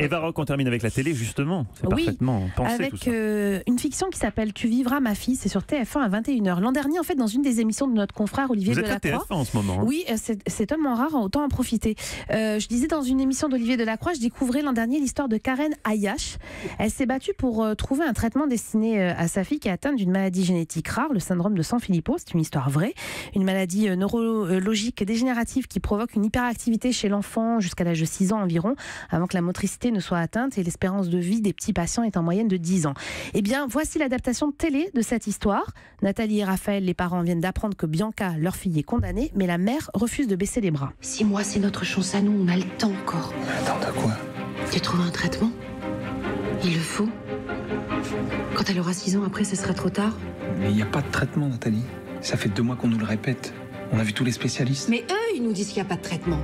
Et Baroque, on termine avec la télé, justement. C'est parfaitement pensé, avec tout ça. Une fiction qui s'appelle Tu vivras ma fille, c'est sur TF1 à 21h. L'an dernier, en fait, dans une des émissions de notre confrère Olivier Vous êtes à Delacroix. TF1 en ce moment. Hein. Oui, c'est tellement rare, autant en profiter. Je disais dans une émission d'Olivier Delacroix, je découvrais l'an dernier l'histoire de Karen Ayash. Elle s'est battue pour trouver un traitement destiné à sa fille qui est atteinte d'une maladie génétique rare, le syndrome de Sanfilippo. C'est une histoire vraie. Une maladie neurologique dégénérative qui provoque une hyperactivité chez l'enfant jusqu'à l'âge de 6 ans environ, avant que la motricité ne soit atteinte, et l'espérance de vie des petits patients est en moyenne de 10 ans. Eh bien, voici l'adaptation télé de cette histoire. Nathalie et Raphaël, les parents, viennent d'apprendre que Bianca, leur fille, est condamnée, mais la mère refuse de baisser les bras. 6 mois, c'est notre chance à nous, on a le temps encore. Attends, t'as quoi? Tu trouves un traitement? Il le faut. Quand elle aura 6 ans, après, ce sera trop tard. Mais il n'y a pas de traitement, Nathalie. Ça fait 2 mois qu'on nous le répète. On a vu tous les spécialistes. Mais eux, ils nous disent qu'il n'y a pas de traitement.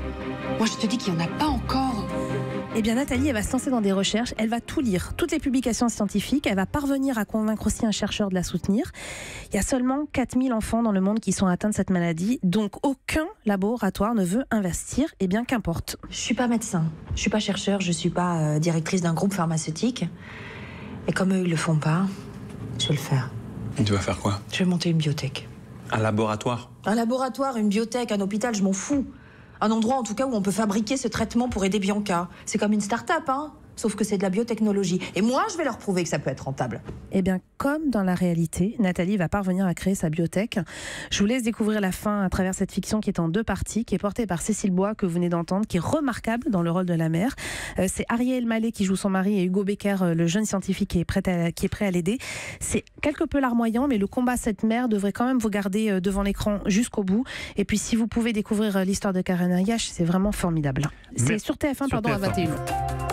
Moi, je te dis qu'il n'y en a pas encore. Eh bien, Nathalie, elle va se lancer dans des recherches, elle va tout lire, toutes les publications scientifiques, elle va parvenir à convaincre aussi un chercheur de la soutenir. Il y a seulement 4000 enfants dans le monde qui sont atteints de cette maladie, donc aucun laboratoire ne veut investir, et bien qu'importe. Je suis pas médecin, je suis pas chercheur, je suis pas directrice d'un groupe pharmaceutique. Et comme eux, ils le font pas, je vais le faire. Et tu vas faire quoi? Je vais monter une biotech. Un laboratoire? Un laboratoire, une biotech, un hôpital, je m'en fous. Un endroit en tout cas où on peut fabriquer ce traitement pour aider Bianca. C'est comme une start-up, hein, sauf que c'est de la biotechnologie. Et moi, je vais leur prouver que ça peut être rentable. Eh bien, comme dans la réalité, Nathalie va parvenir à créer sa biotech. Je vous laisse découvrir la fin à travers cette fiction qui est en 2 parties, qui est portée par Cécile Bois, que vous venez d'entendre, qui est remarquable dans le rôle de la mère. C'est Ariel Mallet qui joue son mari et Hugo Becker, le jeune scientifique qui est prêt à l'aider. C'est quelque peu larmoyant, mais le combat cette mère devrait quand même vous garder devant l'écran jusqu'au bout. Et puis, si vous pouvez découvrir l'histoire de Karen Ayash, c'est vraiment formidable. C'est sur TF1, à 21h.